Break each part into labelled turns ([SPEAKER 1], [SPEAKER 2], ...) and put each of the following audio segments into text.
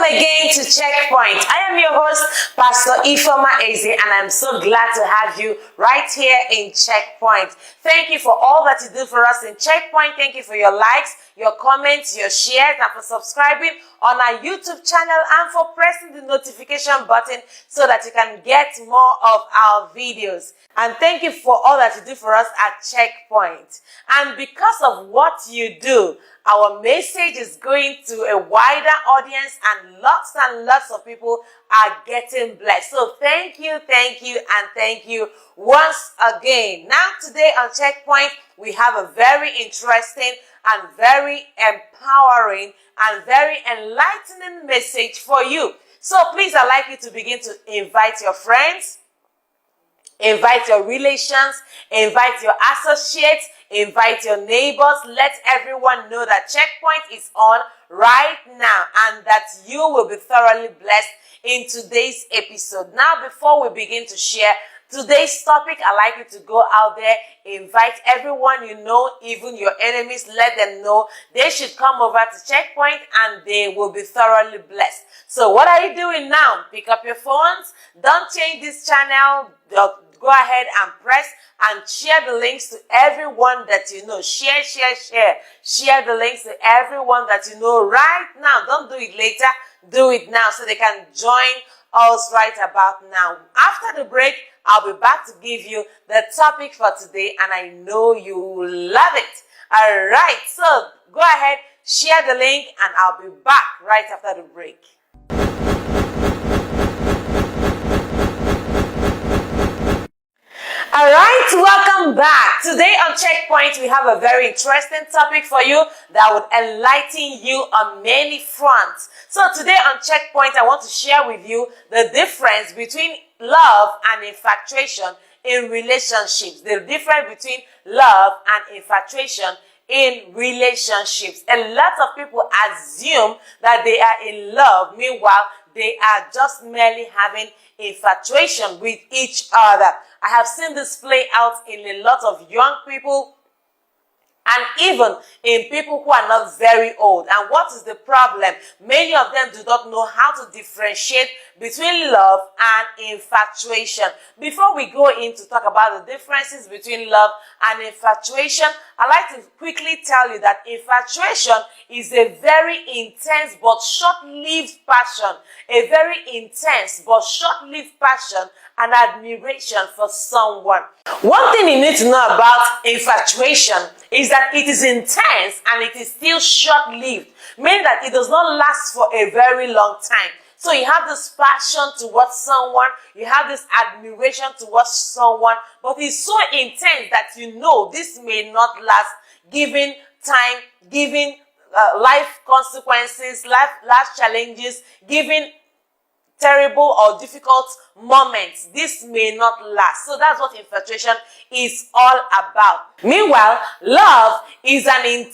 [SPEAKER 1] Welcome again to Checkpoint. I am your host, Pastor Ifeoma Eze, and I'm so glad to have you right here in Checkpoint. Thank you for all that you do for us in Checkpoint. Thank you for your likes, your comments, your shares, and for subscribing on our YouTube channel and for pressing the notification button so that you can get more of our videos. And thank you for all that you do for us at Checkpoint. And because of what you do, our message is going to a wider audience and lots of people are getting blessed. So thank you, and thank you once again. Now today on Checkpoint, we have a very interesting and very empowering and very enlightening message for you. So please, I'd like you to begin to invite your friends, invite your relations, invite your associates, invite your neighbors. Let everyone know that Checkpoint is on right now and that you will be thoroughly blessed in today's episode. Now, before we begin to share today's topic, I'd like you to go out there, invite everyone you know, even your enemies, let them know they should come over to Checkpoint and they will be thoroughly blessed. So what are you doing now? Pick up your phones. Don't change this channel. Go ahead and press and share the links to everyone that you know. Share. Share the links to everyone that you know right now. Don't do it later. Do it now so they can join us right about now. After the break, I'll be back to give you the topic for today, and I know you will love it. All right, so go ahead, share the link, and I'll be back right after the break. All right, welcome back. Today on Checkpoint, we have a very interesting topic for you that would enlighten you on many fronts. So today on Checkpoint, I want to share with you the difference between love and infatuation in relationships. The difference between love and infatuation in relationships. A lot of people assume that they are in love. Meanwhile, they are just merely having infatuation with each other. I have seen this play out in a lot of young people and even in people who are not very old. And what is the problem? Many of them do not know how to differentiate between love and infatuation. Before we go in to talk about the differences between love and infatuation, I'd like to quickly tell you that infatuation is a very intense but short-lived passion. A very intense but short-lived passion and admiration for someone. One thing you need to know about infatuation is that it is intense and it is still short-lived, meaning that it does not last for a very long time. So you have this passion towards someone, you have this admiration towards someone, but it's so intense that you know this may not last, given time, given life consequences, life challenges, given terrible or difficult moments. This may not last. So that's what infatuation is all about. Meanwhile, love is an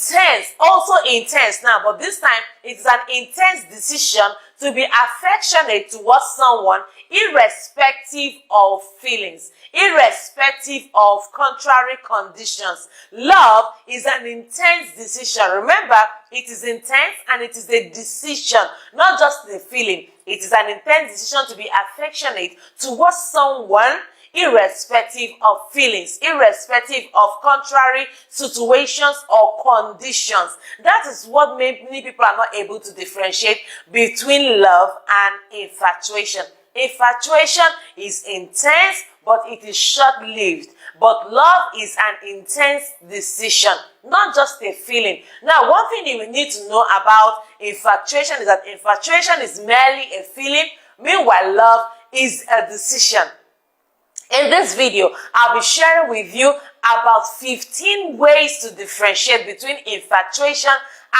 [SPEAKER 1] also intense now, but this time it's an intense decision to be affectionate towards someone irrespective of feelings, irrespective of contrary conditions. Love is an intense decision. Remember, it is intense and it is a decision, not just a feeling. It is an intense decision to be affectionate towards someone irrespective of feelings, irrespective of contrary situations or conditions. That is what many people are not able to differentiate between love and infatuation. Infatuation is intense, but it is short-lived. But love is an intense decision, not just a feeling. Now, one thing you need to know about infatuation is that infatuation is merely a feeling, meanwhile love is a decision. In this video, I'll be sharing with you about 15 ways to differentiate between infatuation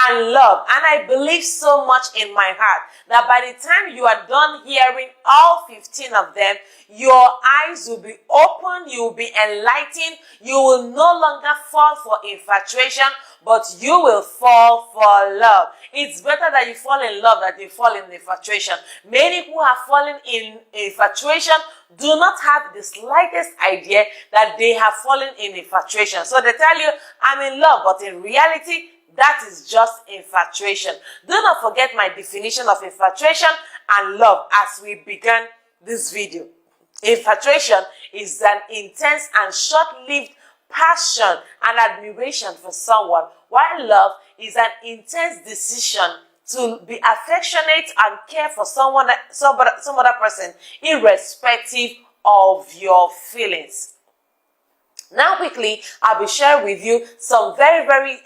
[SPEAKER 1] and love. And I believe so much in my heart that by the time you are done hearing all 15 of them, your eyes will be open, you will be enlightened, you will no longer fall for infatuation, but you will fall for love. It's better that you fall in love than you fall in infatuation. Many who have fallen in infatuation do not have the slightest idea that they have fallen in infatuation. So they tell you, I'm in love, but in reality, that is just infatuation. Do not forget my definition of infatuation and love as we began this video. Infatuation is an intense and short-lived passion and admiration for someone, while love is an intense decision to be affectionate and care for some other person, irrespective of your feelings. Now quickly, I'll be sharing with you some very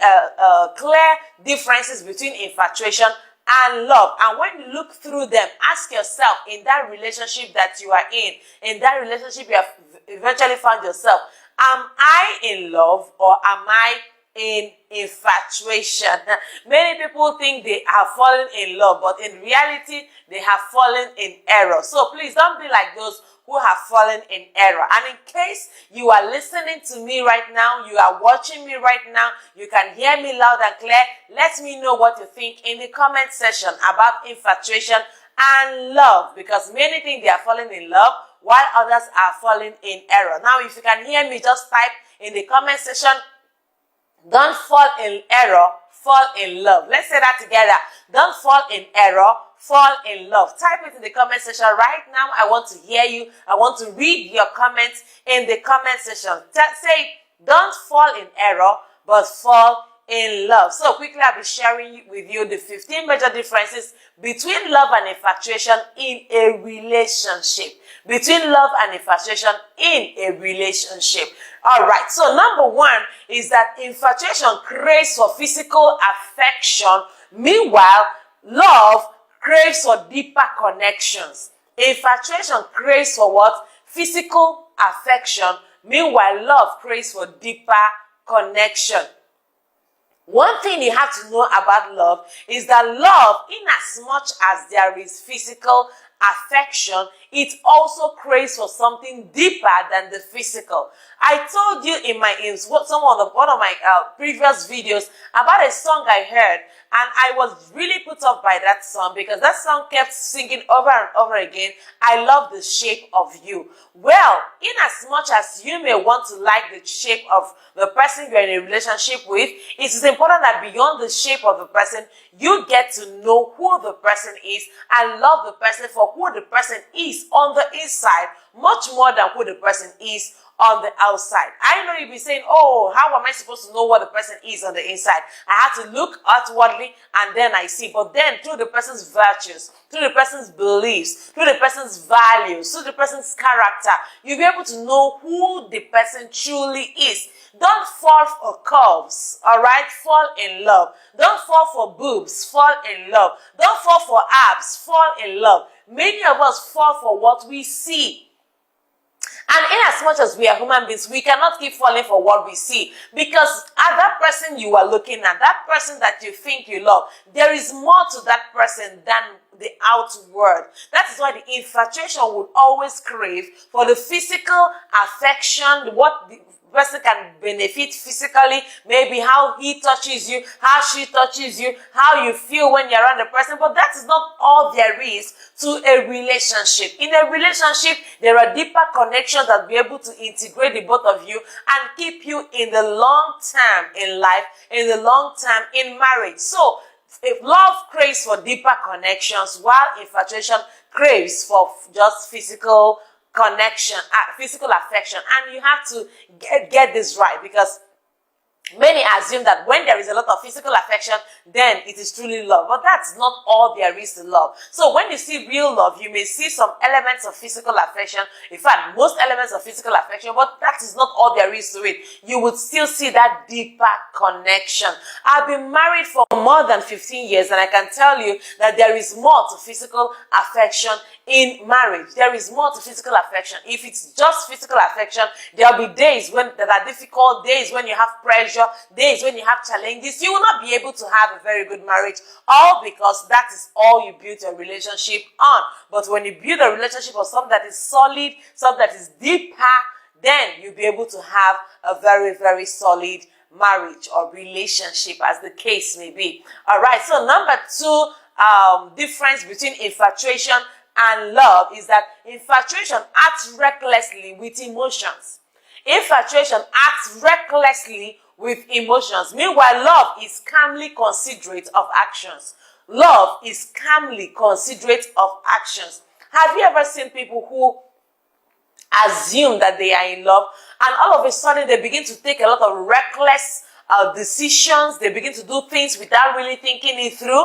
[SPEAKER 1] clear differences between infatuation and love. And when you look through them, ask yourself, in that relationship that you are in that relationship you have eventually found yourself, am I in love or am I in infatuation? Many people think they have fallen in love, but in reality, they have fallen in error. So please don't be like those who have fallen in error. And in case you are listening to me right now, you are watching me right now, you can hear me loud and clear, let me know what you think in the comment section about infatuation and love, because many think they are falling in love while others are falling in error. Now, if you can hear me, just type in the comment section, don't fall in error, fall in love. Let's say that together. Don't fall in error, fall in love. Type it in the comment section right now. I want to hear you. I want to read your comments in the comment section. Say, don't fall in error, but fall in love. So quickly, I'll be sharing with you the 15 major differences between love and infatuation in a relationship. Between love and infatuation in a relationship. All right. So number one is that infatuation craves for physical affection. Meanwhile, love craves for deeper connections. Infatuation craves for what? Physical affection. Meanwhile, love craves for deeper connection. One thing you have to know about love is that love, in as much as there is physical affection, it also craves for something deeper than the physical. I told you in one of my previous videos about a song I heard, and I was really put off by that song because that song kept singing over and over again, I love the shape of you. Well, in as much as you may want to like the shape of the person you're in a relationship with, it is important that beyond the shape of the person, you get to know who the person is and love the person for who the person is on the inside, much more than who the person is on the outside. I know you'll be saying, oh, how am I supposed to know what the person is on the inside? I have to look outwardly and then I see. But then through the person's virtues, through the person's beliefs, through the person's values, through the person's character, you'll be able to know who the person truly is. Don't fall for curves, all right? Fall in love. Don't fall for boobs, fall in love. Don't fall for abs, fall in love. Many of us fall for what we see. And in as much as we are human beings, we cannot keep falling for what we see. Because at that person you are looking at, that person that you think you love, there is more to that person than the outward. That is why the infatuation would always crave for the physical affection, what the person can benefit physically, maybe how he touches you, how she touches you, how you feel when you're around the person. But that is not all there is to a relationship. In a relationship, there are deeper connections that will be able to integrate the both of you and keep you in the long term in life, in the long term in marriage. So, if love craves for deeper connections, while infatuation craves for just physical connection, physical affection. And you have to get this right, because many assume that when there is a lot of physical affection, then it is truly love. But that's not all there is to love. So when you see real love, you may see some elements of physical affection. In fact, most elements of physical affection, but that is not all there is to it. You would still see that deeper connection. I've been married for more than 15 years, and I can tell you that there is more to physical affection in marriage. There is more to physical affection. If it's just physical affection, there'll be days that are difficult, days when you have pressure, days when you have challenges. You will not be able to have a very good marriage, all because that is all you build your relationship on. But when you build a relationship of something that is solid, something that is deeper, then you'll be able to have a very, very solid marriage or relationship, as the case may be. All right, so number two difference between infatuation and love is that infatuation acts recklessly with emotions. Infatuation acts recklessly with emotions. Meanwhile, love is calmly considerate of actions. Love is calmly considerate of actions. Have you ever seen people who assume that they are in love and all of a sudden they begin to take a lot of reckless decisions? They begin to do things without really thinking it through?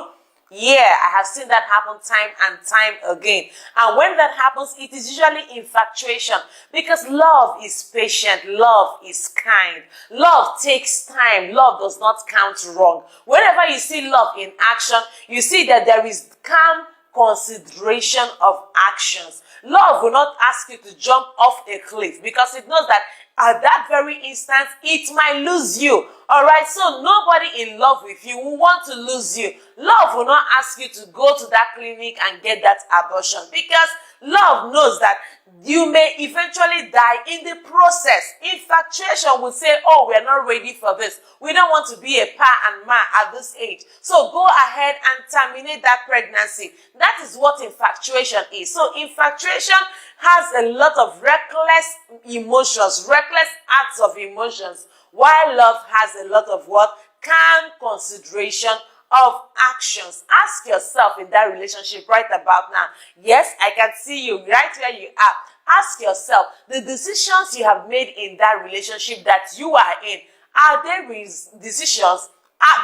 [SPEAKER 1] Yeah, I have seen that happen time and time again. And when that happens, it is usually infatuation, because love is patient, love is kind, love takes time, love does not count wrong. Whenever you see love in action, you see that there is calm consideration of actions. Love will not ask you to jump off a cliff because it knows that at that very instant, it might lose you. All right, so nobody in love with you will want to lose you. Love will not ask you to go to that clinic and get that abortion, because love knows that you may eventually die in the process. Infatuation will say, oh, we are not ready for this. We don't want to be a pa and ma at this age. So go ahead and terminate that pregnancy. That is what infatuation is. So infatuation has a lot of reckless emotions, reckless acts of emotions, while love has a lot of what? Calm consideration of actions. Ask yourself in that relationship right about now. Yes, I can see you right where you are. Ask yourself, the decisions you have made in that relationship that you are in, are they decisions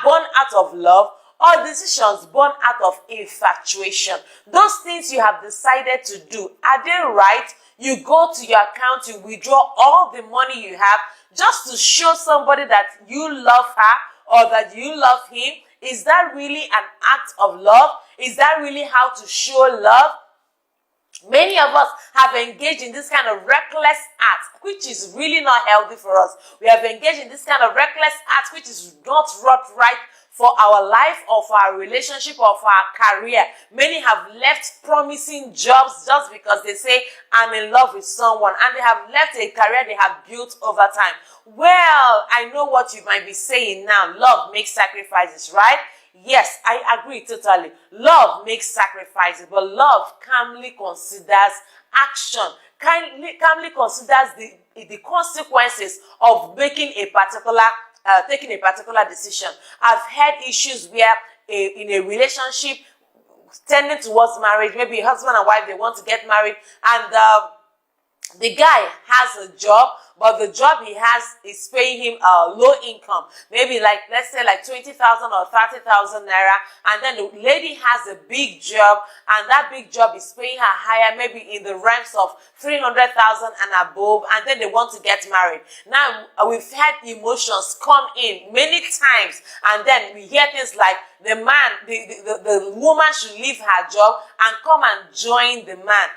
[SPEAKER 1] born out of love or decisions born out of infatuation? Those things you have decided to do, are they right? You go to your account, you withdraw all the money you have just to show somebody that you love her or that you love him. Is that really an act of love? Is that really how to show love? Many of us have engaged in this kind of reckless act, which is really not healthy for us. We have engaged in this kind of reckless act, which is not right for our life or for our relationship or for our career. Many have left promising jobs just because they say, I'm in love with someone, and they have left a career they have built over time. Well, I know what you might be saying now. Love makes sacrifices, right? Yes, I agree totally. Love makes sacrifices, but love calmly considers action, calmly considers the consequences of making a particular taking a particular decision. I've had issues where in a relationship tending towards marriage, maybe husband and wife, they want to get married, and the guy has a job, but the job he has is paying him low income, maybe like, let's say like 20,000 or 30,000 naira, and then the lady has a big job, and that big job is paying her higher, maybe in the ranks of 300,000 and above, and then they want to get married. Now, we've had emotions come in many times, and then we hear things like the man, the woman should leave her job and come and join the man.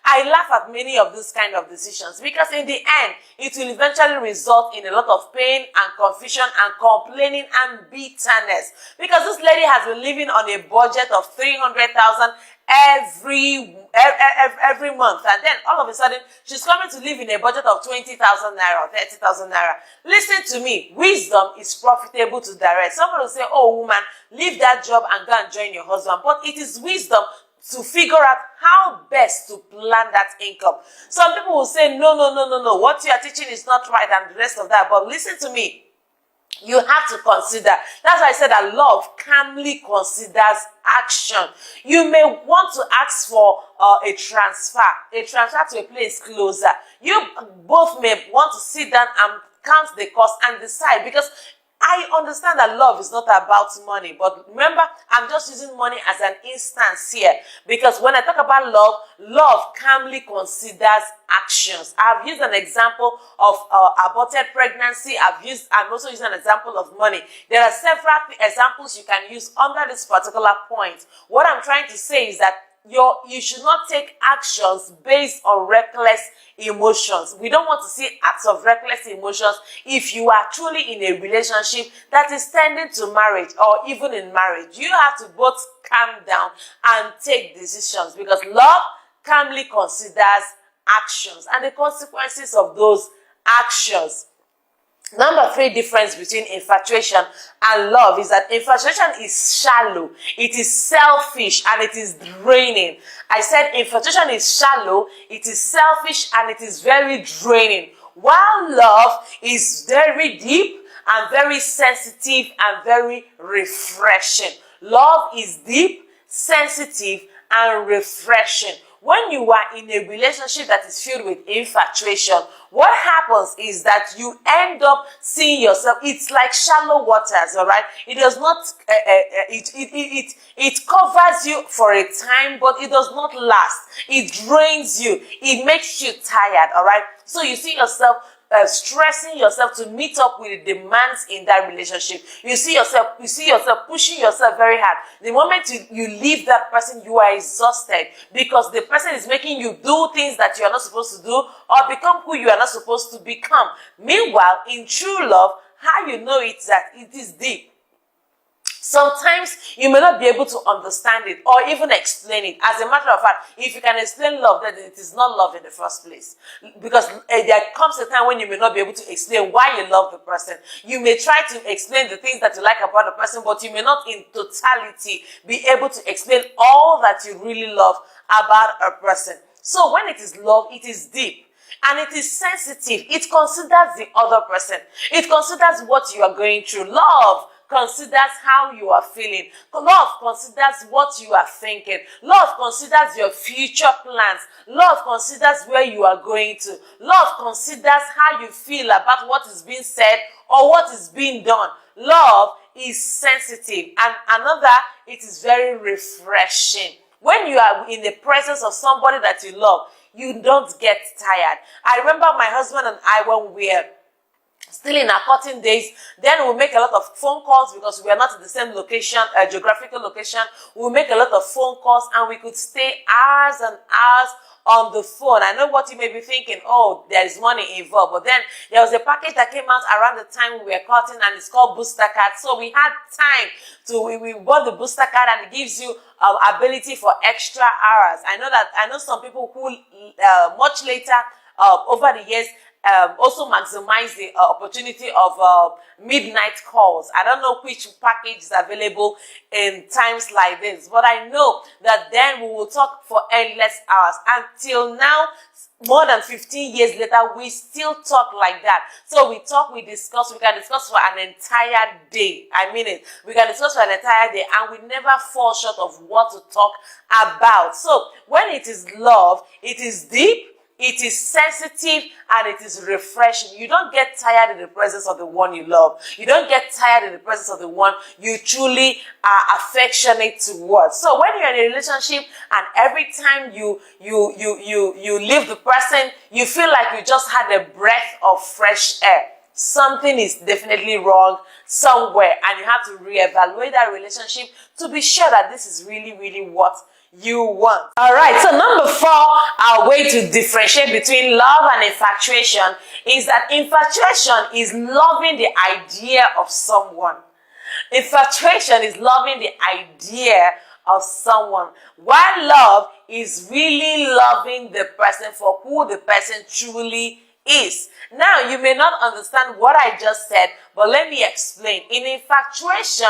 [SPEAKER 1] I laugh at many of these kind of decisions, because in the end, it will eventually result in a lot of pain and confusion and complaining and bitterness, because this lady has been living on a budget of 300,000 every month, and then all of a sudden she's coming to live in a budget of 20,000 naira or 30,000 naira. Listen to me, wisdom is profitable to direct. Someone will say, oh woman, leave that job and go and join your husband, but it is wisdom to figure out how best to plan that income. Some people will say, no, what you are teaching is not right and the rest of that. But listen to me, you have to consider. That's why I said that love calmly considers action. You may want to ask for a transfer to a place closer. You both may want to sit down and count the cost and decide, because I understand that love is not about money, but remember, I'm just using money as an instance here, because when I talk about love, love calmly considers actions. I've used an example of aborted pregnancy. I'm also using an example of money. There are several examples you can use under this particular point. What I'm trying to say is that you should not take actions based on reckless emotions. We don't want to see acts of reckless emotions if you are truly in a relationship that is tending to marriage, or even in marriage. You have to both calm down and take decisions, because love calmly considers actions and the consequences of those actions. Number 3 difference between infatuation and love is that infatuation is shallow, it is selfish, and it is draining. I said infatuation is shallow, it is selfish, and it is very draining. While love is very deep and very sensitive and very refreshing. Love is deep, sensitive, and refreshing. When you are in a relationship that is filled with infatuation, what happens is that you end up seeing yourself, it's like shallow waters, all right? It does not, it covers you for a time, but it does not last. It drains you. It makes you tired, all right? So you see yourself stressing yourself to meet up with the demands in that relationship. You see yourself pushing yourself very hard. The moment you leave that person, you are exhausted because the person is making you do things that you are not supposed to do or become who you are not supposed to become. Meanwhile, in true love, how you know it that it is deep. Sometimes you may not be able to understand it or even explain it. As a matter of fact, if you can explain love, then it is not love in the first place. Because there comes a time when you may not be able to explain why you love the person. You may try to explain the things that you like about the person, but you may not in totality be able to explain all that you really love about a person. So when it is love, it is deep. And it is sensitive. It considers the other person. It considers what you are going through. Love considers how you are feeling. Love considers what you are thinking. Love considers your future plans. Love considers where you are going to. Love considers how you feel about what is being said or what is being done. Love is sensitive. And another, it is very refreshing. When you are in the presence of somebody that you love, you don't get tired. I remember my husband and I, when we were still in our courting days, then we'll make a lot of phone calls because we are not in the same location, geographical location. We'll make a lot of phone calls and we could stay hours and hours on the phone. I know what you may be thinking, oh, there is money involved. But then there was a package that came out around the time we were courting and it's called Booster Card. So we had time to, we bought the Booster Card and it gives you ability for extra hours. I know some people who much later over the years also maximize the opportunity of midnight calls. I don't know which package is available in times like this, but I know that then we will talk for endless hours. Until now, more than 15 years later, we still talk like that. So we talk, we discuss, we can discuss for an entire day. I mean it. We can discuss for an entire day and we never fall short of what to talk about. So when it is love, it is deep, it is sensitive, and it is refreshing. You don't get tired in the presence of the one you love. You don't get tired in the presence of the one you truly are affectionate towards. So when you're in a relationship and every time you leave the person, you feel like you just had a breath of fresh air. Something is definitely wrong somewhere, and you have to reevaluate that relationship to be sure that this is really, really what you want. All right, so number 4, our way to differentiate between love and infatuation is that infatuation is loving the idea of someone. Infatuation is loving the idea of someone, while love is really loving the person for who the person truly is. Now, you may not understand what I just said, but let me explain. In infatuation,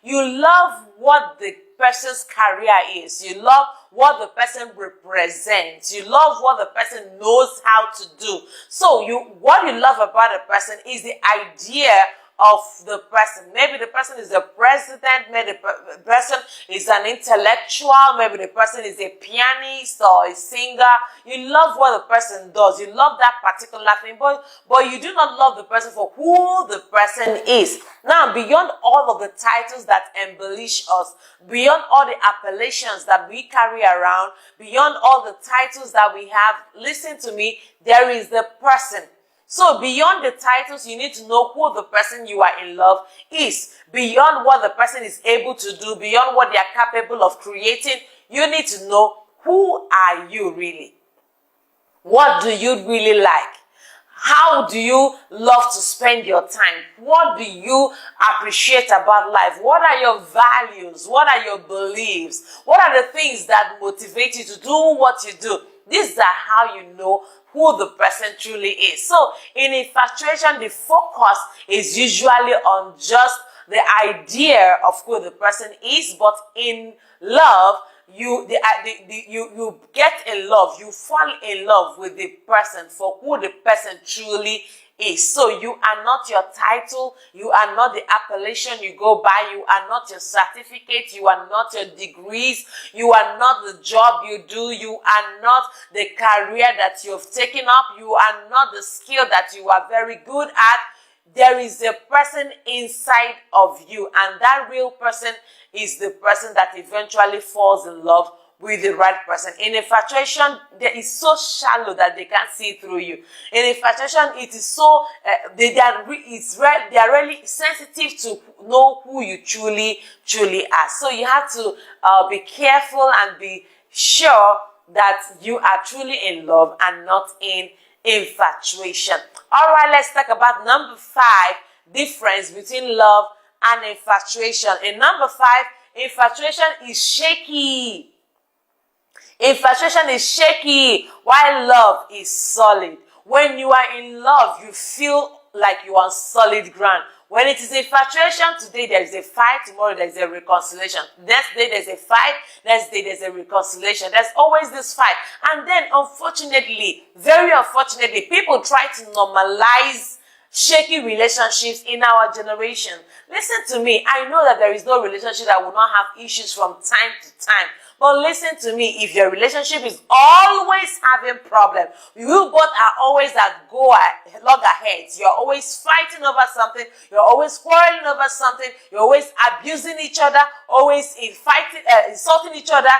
[SPEAKER 1] you love what the person's career is. You love what the person represents. You love what the person knows how to do. So what you love about a person is the idea of the person. Maybe the person is a president, maybe the person is an intellectual, maybe the person is a pianist or a singer. You love what the person does. You love that particular thing, but you do not love the person for who the person is. Now, beyond all of the titles that embellish us, beyond all the appellations that we carry around, beyond all the titles that we have, listen to me, there is the person. So beyond the titles, you need to know who the person you are in love is. Beyond what the person is able to do, beyond what they are capable of creating, you need to know, who are you really? What do you really like? How do you love to spend your time? What do you appreciate about life? What are your values? What are your beliefs? What are the things that motivate you to do what you do? These are how you know who the person truly is. So in infatuation, the focus is usually on just the idea of who the person is, but in love, you get in love, you fall in love with the person for who the person truly is. So you are not your title, you are not the appellation you go by, you are not your certificate, you are not your degrees, you are not the job you do, you are not the career that you've taken up, you are not the skill that you are very good at. There is a person inside of you, and that real person is the person that eventually falls in love with the right person. In infatuation, there is so shallow that they can't see through you. In infatuation, it is so they are really sensitive to know who you truly are. So you have to be careful and be sure that you are truly in love and not in infatuation. All right, let's talk about number 5, difference between love and infatuation. In number 5, infatuation is shaky. Infatuation is shaky, while love is solid. When you are in love, you feel like you are on solid ground. When it is infatuation, today there is a fight, tomorrow there is a reconciliation. Next day there's a fight, next day there's a reconciliation. There's always this fight. And then unfortunately, very unfortunately, people try to normalize shaky relationships in our generation. Listen to me, I know that there is no relationship that will not have issues from time to time. But listen to me, if your relationship is always having problems, you both are always at loggerheads, you're always fighting over something, you're always quarreling over something, you're always abusing each other, always insulting each other,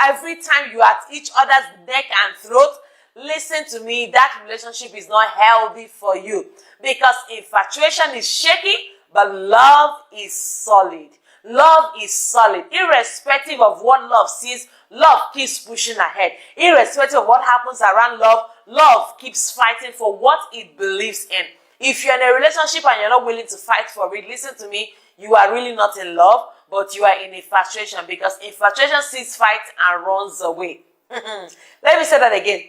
[SPEAKER 1] every time you are at each other's neck and throat, listen to me, that relationship is not healthy for you. Because infatuation is shaky, but love is solid. Love is solid. Irrespective of what love sees, love keeps pushing ahead. Irrespective of what happens around love, love keeps fighting for what it believes in. If you're in a relationship and you're not willing to fight for it, listen to me, you are really not in love, but you are in infatuation, because infatuation sees fight and runs away. Let me say that again.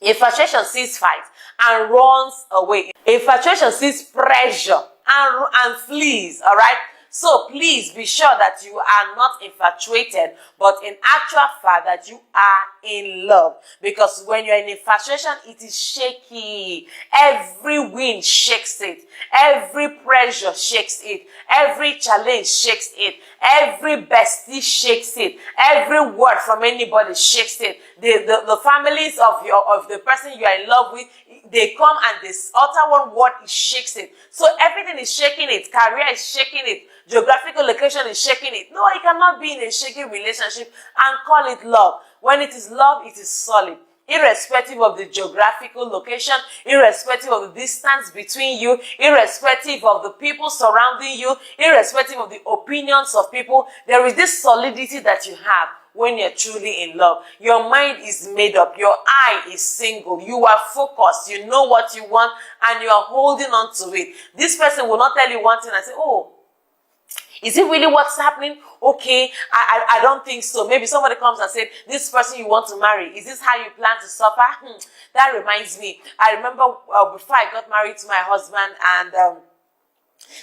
[SPEAKER 1] Infatuation sees fight and runs away. Infatuation sees pressure and flees, all right? So please be sure that you are not infatuated, but in actual fact that you are in love. Because when you're in infatuation, it is shaky. Every wind shakes it. Every pressure shakes it. Every challenge shakes it. Every bestie shakes it. Every word from anybody shakes it. The families of the person you are in love with, they come and they utter one word, it shakes it. So everything is shaking it. Career is shaking it. Geographical location is shaking it. No, you cannot be in a shaky relationship and call it love. When it is love, it is solid. Irrespective of the geographical location, irrespective of the distance between you, irrespective of the people surrounding you, irrespective of the opinions of people, there is this solidity that you have when you're truly in love. Your mind is made up. Your eye is single. You are focused. You know what you want and you are holding on to it. This person will not tell you one thing and say, oh, is it really what's happening? Okay, I don't think so. Maybe somebody comes and said, this person you want to marry, is this how you plan to suffer? That reminds me. I remember before I got married to my husband, and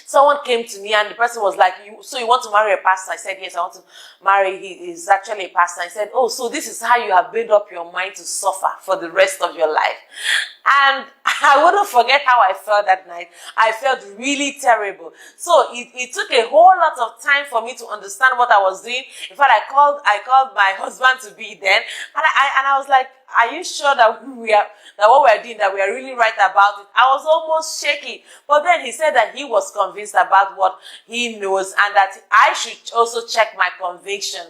[SPEAKER 1] someone came to me and the person was like, so you want to marry a pastor? I said, yes, I want to marry. He is actually a pastor. I said, oh, so this is how you have made up your mind to suffer for the rest of your life. And I wouldn't forget how I felt that night. I felt really terrible. So it took a whole lot of time for me to understand what I was doing. In fact, I called my husband to be then, and I was like, are you sure that what we are doing, that we are really right about it? I was almost shaky. But then he said that he was convinced about what he knows and that I should also check my conviction.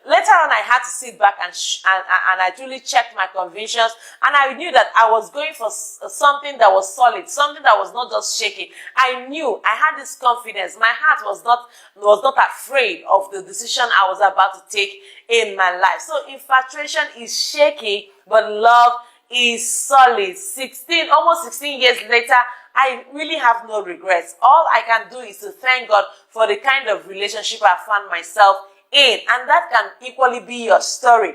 [SPEAKER 1] Later on, I had to sit back and I truly checked my convictions, and I knew that I was going for something that was solid, something that was not just shaky. I knew, I had this confidence. My heart was not afraid of the decision I was about to take in my life. So infatuation is shaky, but love is solid. Almost 16 years later, I really have no regrets. All I can do is to thank God for the kind of relationship I found myself in, and that can equally be your story.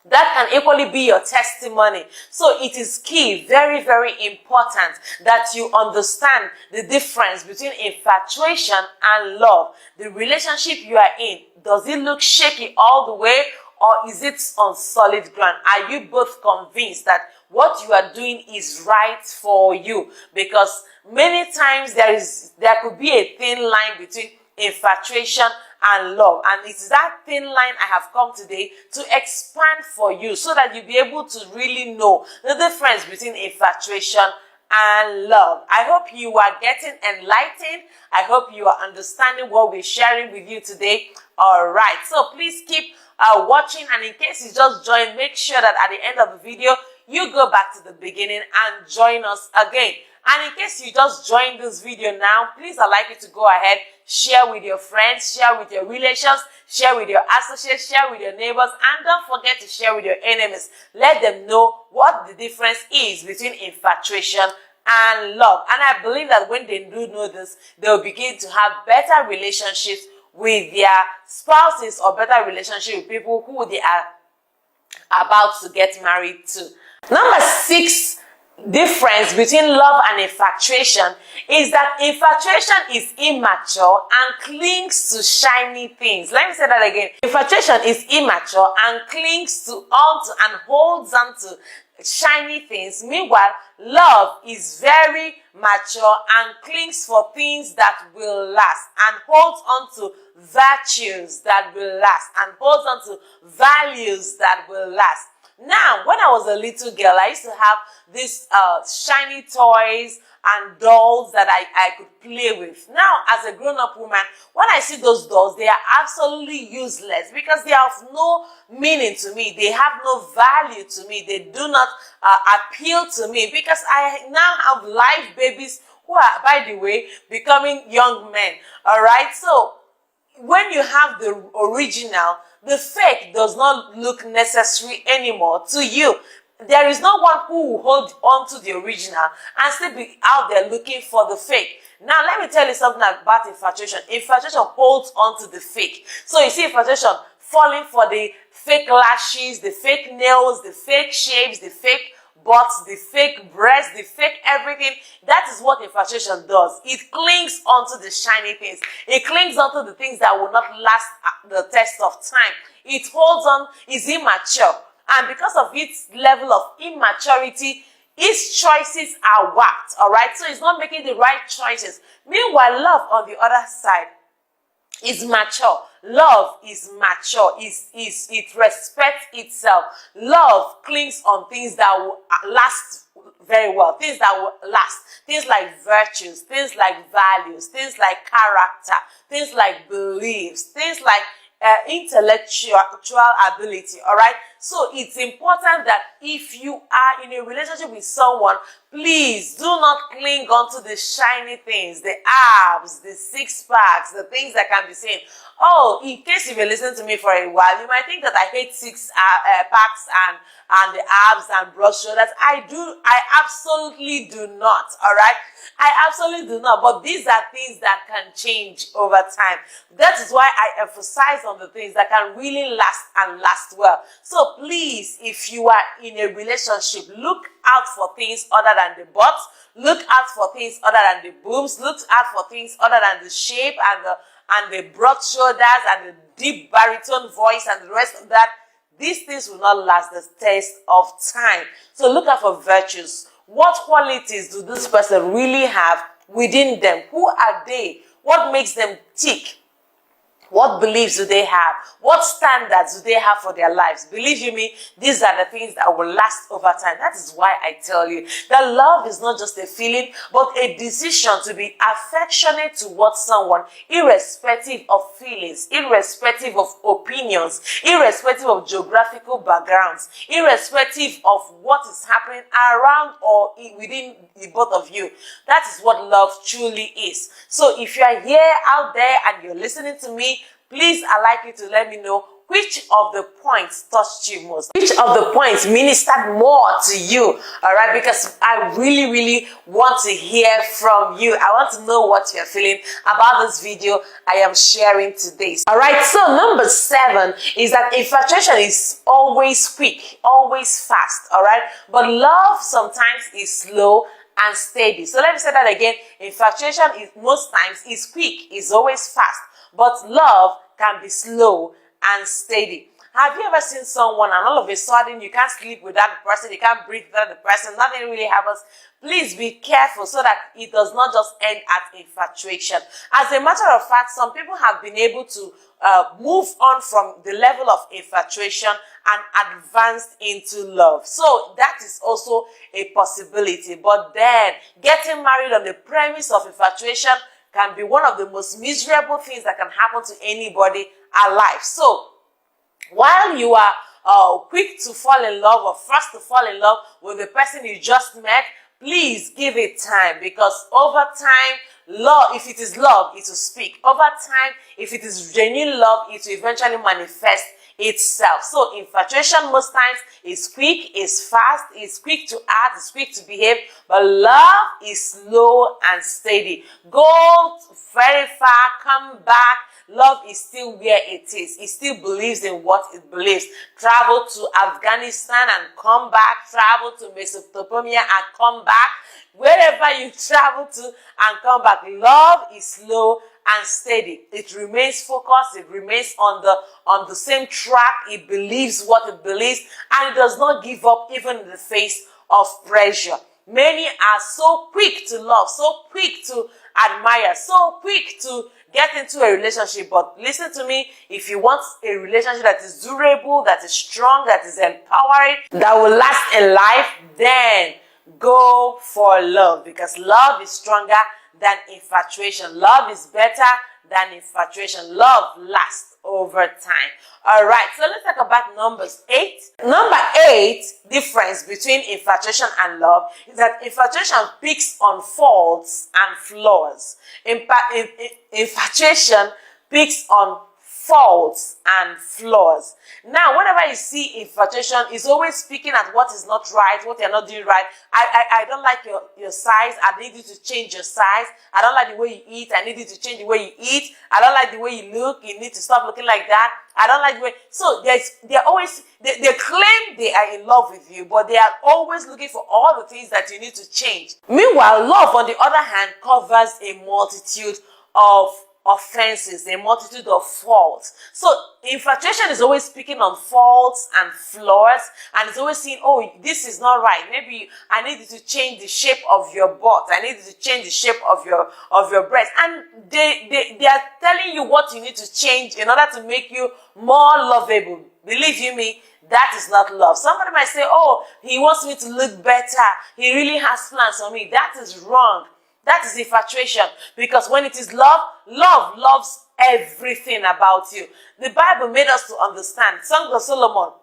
[SPEAKER 1] That can equally be your testimony. So it is key, very, very important, that you understand the difference between infatuation and love. The relationship you are in, does it look shaky all the way, or is it on solid ground? Are you both convinced that what you are doing is right for you. Because many times there could be a thin line between infatuation and love, and it's that thin line I have come today to expand for you, so that you'll be able to really know the difference between infatuation and love. I hope you are getting enlightened. I hope you are understanding what we're sharing with you today. All right, so please keep watching, and in case you just joined, make sure that at the end of the video you go back to the beginning and join us again. And in case you just joined this video now, please, I'd like you to go ahead, share with your friends, share with your relations, share with your associates, share with your neighbors, and don't forget to share with your enemies. Let them know what the difference is between infatuation and love. And I believe that when they do know this, they'll begin to have better relationships with their spouses, or better relationship with people who they are about to get married to. Number 6 difference between love and infatuation is that infatuation is immature and clings to shiny things. Let me say that again. Infatuation is immature and clings to onto and holds on to shiny things. Meanwhile, love is very mature and clings for things that will last, and holds on to virtues that will last, and holds on to values that will last. Now, when I was a little girl, I used to have these shiny toys and dolls that I could play with. Now, as a grown-up woman, when I see those dolls, they are absolutely useless because they have no meaning to me. They have no value to me. They do not appeal to me, because I now have live babies who are, by the way, becoming young men. All right? So, when you have the original, the fake does not look necessary anymore to you. There is no one who will hold on to the original and still be out there looking for the fake. Now, let me tell you something about infatuation. Infatuation holds on to the fake. So you see infatuation falling for the fake lashes, the fake nails, the fake shapes, the fake butts, the fake breasts, the fake everything. That is what infatuation does. It clings onto the shiny things. It clings onto the things that will not last the test of time. It holds on, is immature. And because of its level of immaturity, its choices are warped, all right? So it's not making the right choices. Meanwhile, love, on the other side, is mature. Love is mature. It respects itself. Love clings on things that will last very well. Things that will last. Things like virtues. Things like values. Things like character. Things like beliefs. Things like intellectual ability. All right. So it's important that if you are in a relationship with someone, please do not cling on to the shiny things, the abs, the six packs, the things that can be seen. Oh, in case you've been listening to me for a while, you might think that I hate six packs and the abs and broad shoulders. I absolutely do not. All right. I absolutely do not. But these are things that can change over time. That is why I emphasize on the things that can really last and last well. So please, if you are in a relationship, look out for things other than the butts. Look out for things other than the boobs. Look out for things other than the shape and the broad shoulders and the deep baritone voice and the rest of that. These things will not last the test of time. So look out for virtues. What qualities do this person really have within them? Who are they? What makes them tick? What beliefs do they have? What standards do they have for their lives? Believe you me, these are the things that will last over time. That is why I tell you that love is not just a feeling, but a decision to be affectionate towards someone, irrespective of feelings, irrespective of opinions, irrespective of geographical backgrounds, irrespective of what is happening around or within the both of you. That is what love truly is. So if you are here out there and you're listening to me, please, I'd like you to let me know which of the points touched you most. Which of the points ministered more to you, all right? Because I really, really want to hear from you. I want to know what you're feeling about this video I am sharing today. All right, so number 7 is that infatuation is always quick, always fast, all right? But love sometimes is slow and steady. So let me say that again. Infatuation is most times is quick, is always fast. But love can be slow and steady. Have you ever seen someone and all of a sudden you can't sleep without the person, you can't breathe without the person, nothing really happens? Please be careful so that it does not just end at infatuation. As a matter of fact, some people have been able to move on from the level of infatuation and advance into love. So that is also a possibility. But then getting married on the premise of infatuation can be one of the most miserable things that can happen to anybody alive. So while you are quick to fall in love or fast to fall in love with the person you just met, please give it time, because over time, love, if it is love, it will speak. Over time, if it is genuine love, it will eventually manifest itself. So infatuation most times is quick, is fast, is quick to act, is quick to behave, but love is slow and steady. Go very far, come back. Love is still where it is. It still believes in what it believes. Travel to Afghanistan and come back. Travel to Mesopotamia and come back. Wherever you travel to and come back, love is slow and steady. It remains focused. It remains on the same track. It believes what it believes, and it does not give up even in the face of pressure. Many are so quick to love, so quick to admire, so quick to get into a relationship. But listen to me, if you want a relationship that is durable, that is strong, that is empowering, that will last in life, then go for love, because love is stronger than infatuation. Love is better than infatuation. Love lasts over time. All right, so let's talk about numbers 8. Number 8 difference between infatuation and love is that infatuation picks on faults and flaws. Infatuation picks on faults and flaws. Now, whenever you see infatuation, it's always speaking at what is not right, what you're not doing right. I don't like your size. I need you to change your size. I don't like the way you eat. I need you to change the way you eat. I don't like the way you look. You need to stop looking like that. I don't like the way. So they're always, they claim they are in love with you, but they are always looking for all the things that you need to change. Meanwhile, love, on the other hand, covers a multitude of offenses, a multitude of faults. So infatuation is always speaking on faults and flaws, and it's always saying, oh, this is not right. Maybe I need you to change the shape of your butt. I need you to change the shape of your breast. And they are telling you what you need to change in order to make you more lovable. Believe you me, that is not love. Somebody might say, oh, he wants me to look better. He really has plans for me. That is wrong. That is infatuation, because when it is love, love loves everything about you. The Bible made us to understand. Song of Solomon,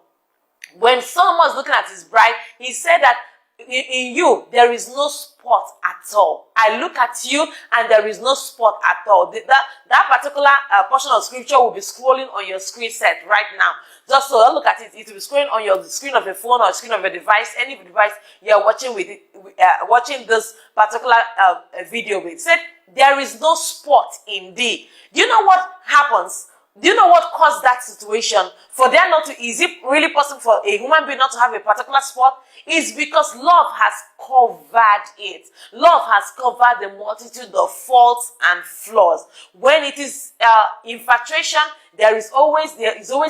[SPEAKER 1] when Solomon was looking at his bride, he said that in you, there is no spot at all. I look at you and there is no spot at all. That particular portion of scripture will be scrolling on your screen set right now. Just so look at it. It will be scrolling on your screen of a phone or screen of a device, any device you are watching with it, watching this particular video with. It said, there is no spot in thee. Do you know what happens? Do you know what caused that situation? For there not to, is it really possible for a human being not to have a particular spot? It's because love has covered it. Love has covered the multitude of faults and flaws. When it is infatuation, there is always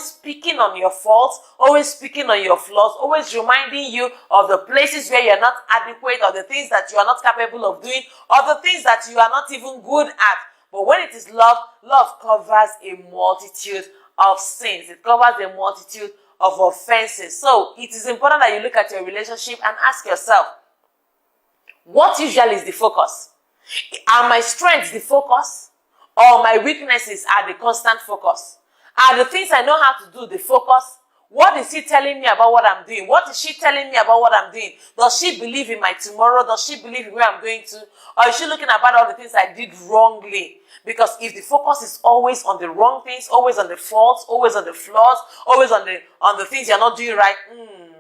[SPEAKER 1] speaking on your faults, always speaking on your flaws, always reminding you of the places where you are not adequate, or the things that you are not capable of doing, or the things that you are not even good at. But when it is love, love covers a multitude of sins. It covers a multitude of offenses. So it is important that you look at your relationship and ask yourself, what usually is the focus? Are my strengths the focus? Or my weaknesses are the constant focus? Are the things I know how to do the focus? What is he telling me about what I'm doing? What is she telling me about what I'm doing? Does she believe in my tomorrow? Does she believe in where I'm going to? Or is she looking about all the things I did wrongly? Because if the focus is always on the wrong things, always on the faults, always on the flaws, always on the things you're not doing right,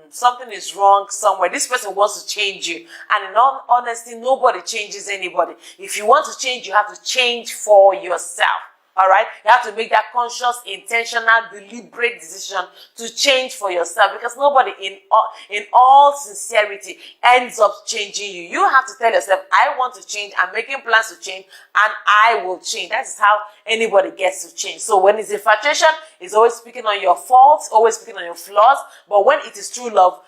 [SPEAKER 1] something is wrong somewhere. This person wants to change you. And in all honesty, nobody changes anybody. If you want to change, you have to change for yourself. All right? You have to make that conscious, intentional, deliberate decision to change for yourself, because nobody in all sincerity ends up changing you. You have to tell yourself, I want to change. I'm making plans to change, and I will change. That is how anybody gets to change. So when it's infatuation, is always speaking on your faults, always speaking on your flaws. But when it is true love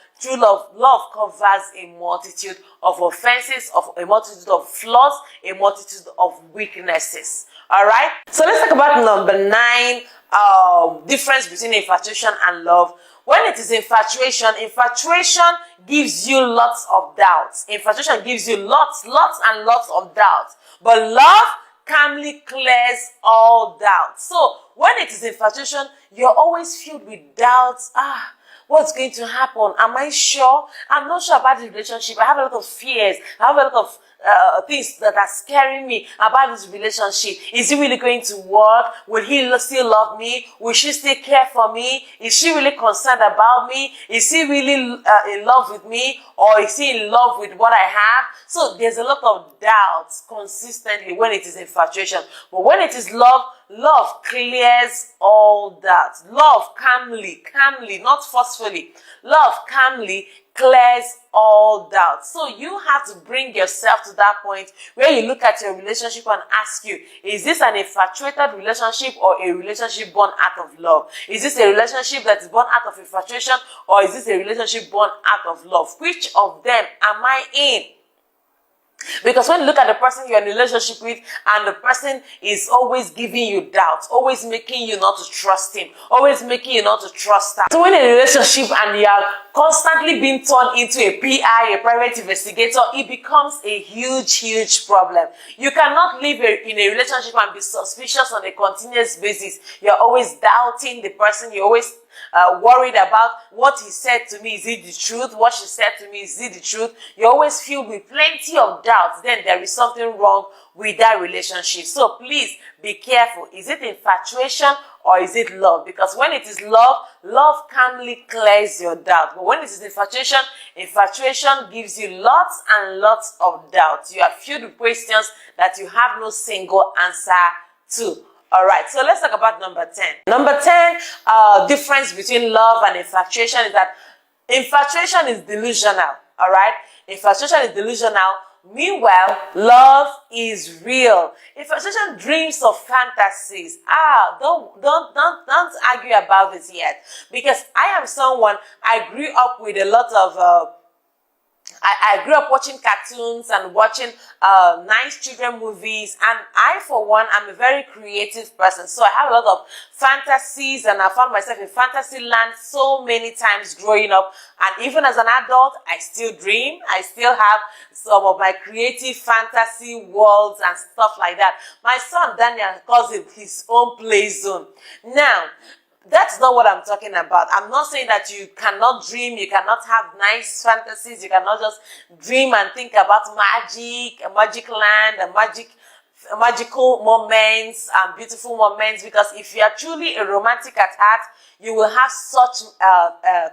[SPEAKER 1] covers a multitude of offenses, of a multitude of flaws, a multitude of weaknesses. All right. So let's talk about number 9, difference between infatuation and love. When it is infatuation, infatuation gives you lots of doubts. Infatuation gives you lots and lots of doubts. But love calmly clears all doubts. So when it is infatuation, you're always filled with doubts. What's going to happen? Am I sure? I'm not sure about the relationship. I have a lot of fears. I have a lot of things that are scaring me about this relationship. Is it really going to work? Will he still love me? Will she still care for me? Is she really concerned about me? Is he really in love with me? Or is he in love with what I have? So there's a lot of doubts consistently when it is infatuation. But when it is love, love clears all that. Love calmly, not forcefully. Love calmly clears all doubt. So you have to bring yourself to that point where you look at your relationship and ask you, is this an infatuated relationship or a relationship born out of love? Is this a relationship that is born out of infatuation or is this a relationship born out of love? Which of them am I in? Because when you look at the person you're in a relationship with and the person is always giving you doubts, always making you not to trust him, always making you not to trust her. So when in a relationship and you are constantly being turned into a PI, a private investigator, it becomes a huge problem. You cannot live in a relationship and be suspicious on a continuous basis. You're always doubting the person. You're always worried about what he said to me. Is it the truth? What she said to me, is it the truth? You're always filled with plenty of doubts. Then there is something wrong with that relationship. So please be careful. Is it infatuation or is it love? Because when it is love, love calmly clears your doubt. But when it is infatuation, infatuation gives you lots and lots of doubts. You are filled with questions that you have no single answer to. All right, so let's talk about number 10. Number 10, difference between love and infatuation is that infatuation is delusional. All right, infatuation is delusional. Meanwhile, love is real. Infatuation dreams of fantasies. Don't argue about this yet, because I am someone, I grew up with a lot of I grew up watching cartoons and watching nice children movies, and I, for one, am a very creative person. So I have a lot of fantasies, and I found myself in fantasy land so many times growing up. And even as an adult, I still dream. I still have some of my creative fantasy worlds and stuff like that. My son Daniel calls it his own play zone. Now, that's not what I'm talking about. I'm not saying that you cannot dream, you cannot have nice fantasies, you cannot just dream and think about magic, a magic land, magical moments and beautiful moments. Because if you are truly a romantic at heart, you will have such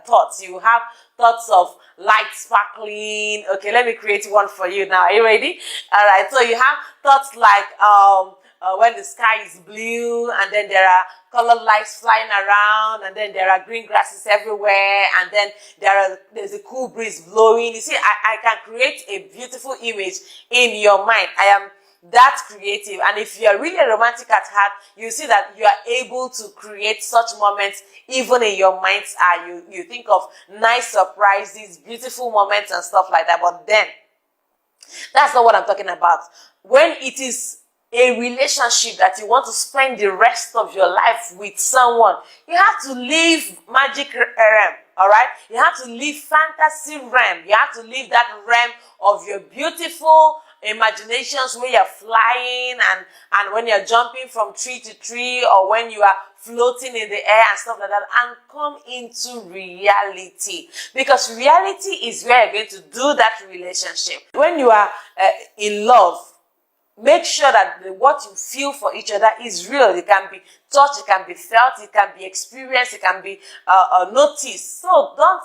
[SPEAKER 1] thoughts. You will have thoughts of light sparkling. Okay, let me create one for you now. Are you ready? All right. So you have thoughts like when the sky is blue, and then there are colored lights flying around, and then there are green grasses everywhere, and then there's a cool breeze blowing. You see, I can create a beautiful image in your mind. I am that creative. And if you are really a romantic at heart, you see that you are able to create such moments even in your mind's eye. You think of nice surprises, beautiful moments and stuff like that. But then, that's not what I'm talking about. When it is a relationship that you want to spend the rest of your life with someone, you have to leave magic realm, all right? You have to leave fantasy realm. You have to leave that realm of your beautiful imaginations where you're flying and when you're jumping from tree to tree, or when you are floating in the air and stuff like that, and come into reality. Because reality is where you're going to do that relationship. When you are in love, make sure that what you feel for each other is real. It can be touched, it can be felt, it can be experienced, it can be noticed. So don't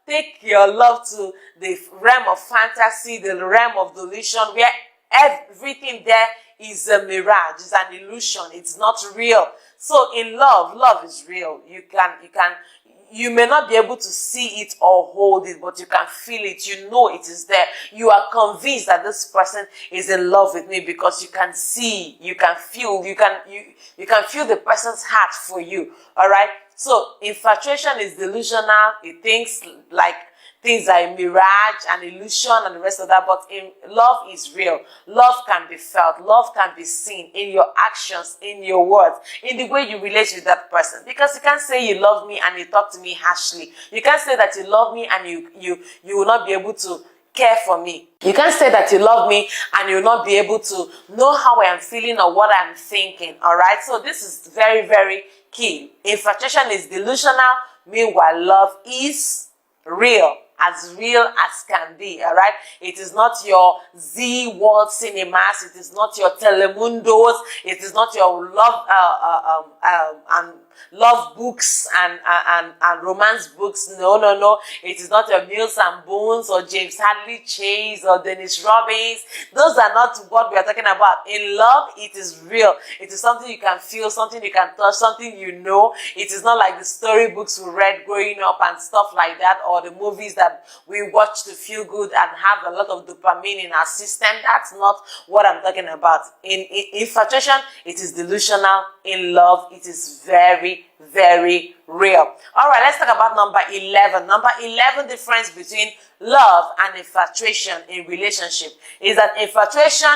[SPEAKER 1] take your love to the realm of fantasy, the realm of delusion, where everything there is a mirage, it's an illusion, it's not real. So in love, love is real. you may not be able to see it or hold it, but you can feel it. You know it is there. You are convinced that this person is in love with me because you can see, you can feel, you can feel the person's heart for you. All right. So infatuation is delusional. It thinks like things are a mirage, an illusion, and the rest of that. But love is real. Love can be felt. Love can be seen in your actions, in your words, in the way you relate with that person. Because you can't say you love me and you talk to me harshly. You can't say that you love me and you will not be able to care for me. You can't say that you love me and you'll not be able to know how I am feeling or what I'm thinking. All right. So this is very, very key. Infatuation is delusional. Meanwhile, love is real as can be. All right. It is not your Z World Cinemas. It is not your Telemundos. It is not your love books and romance books. No. It is not your Mills and Bones or James Hadley Chase or Dennis Robbins. Those are not what we are talking about. In love, it is real. It is something you can feel, something you can touch, something you know. It is not like the storybooks we read growing up and stuff like that, or the movies that we watch to feel good and have a lot of dopamine in our system. That's not what I'm talking about. In infatuation, it is delusional. In love, it is very, very real. All right, let's talk about number 11. Number 11 difference between love and infatuation in relationship is that infatuation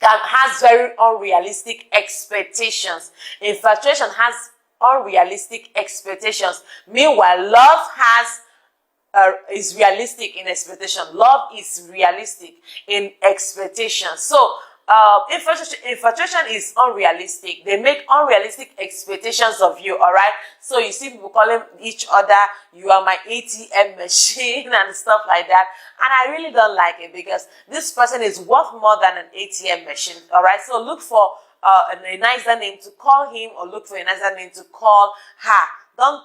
[SPEAKER 1] has very unrealistic expectations. Infatuation has unrealistic expectations. Meanwhile, love is realistic in expectation. Love is realistic in expectation. So infatuation is unrealistic. They make unrealistic expectations of you. All right. So you see people calling each other, you are my ATM machine and stuff like that. And I really don't like it, because this person is worth more than an ATM machine. All right. So look for a nicer name to call him, or look for a nicer name to call her. Don't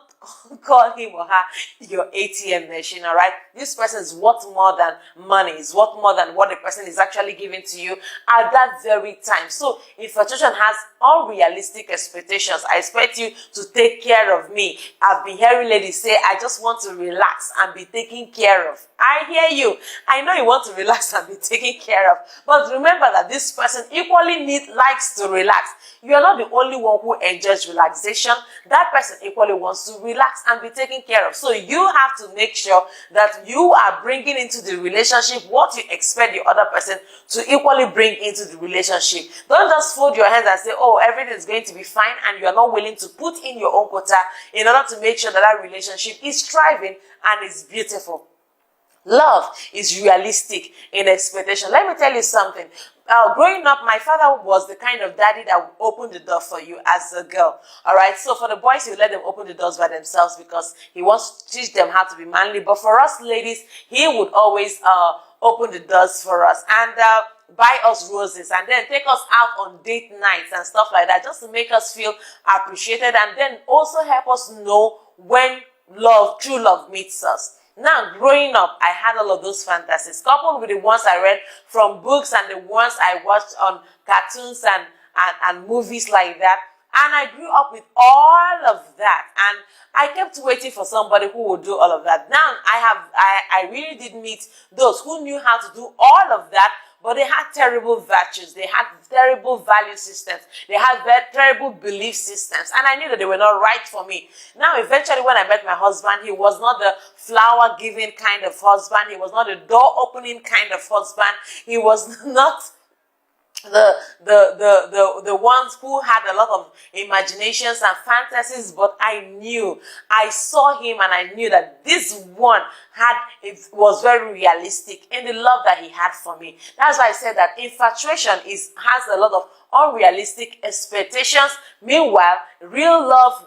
[SPEAKER 1] call him or her your ATM machine. All right. This person is worth more than money. Is worth more than what the person is actually giving to you at that very time. So infatuation has unrealistic expectations. I expect you to take care of me. I've been hearing ladies say, I just want to relax and be taken care of. I hear you. I know you want to relax and be taken care of. But remember that this person equally likes to relax. You are not the only one who enjoys relaxation. That person equally wants to relax and be taken care of. So you have to make sure that you are bringing into the relationship what you expect the other person to equally bring into the relationship. Don't just fold your hands and say, oh, everything is going to be fine, and you are not willing to put in your own quota in order to make sure that that relationship is thriving and is beautiful. Love is realistic in expectation. Let me tell you something. Growing up, my father was the kind of daddy that would open the door for you as a girl. All right. So for the boys, he let them open the doors by themselves because he wants to teach them how to be manly. But for us ladies, he would always open the doors for us and buy us roses, and then take us out on date nights and stuff like that, just to make us feel appreciated, and then also help us know when true love meets us. Now, growing up, I had all of those fantasies, coupled with the ones I read from books and the ones I watched on cartoons and movies like that. And I grew up with all of that. And I kept waiting for somebody who would do all of that. Now, I really did meet those who knew how to do all of that, but they had terrible virtues. They had terrible value systems. They had terrible belief systems. And I knew that they were not right for me. Now, eventually, when I met my husband, he was not the flower-giving kind of husband. He was not the door-opening kind of husband. He was not the ones who had a lot of imaginations and fantasies, but I saw him, and I knew that this one was very realistic in the love that he had for me. That's why I said that infatuation has a lot of unrealistic expectations. Meanwhile, real love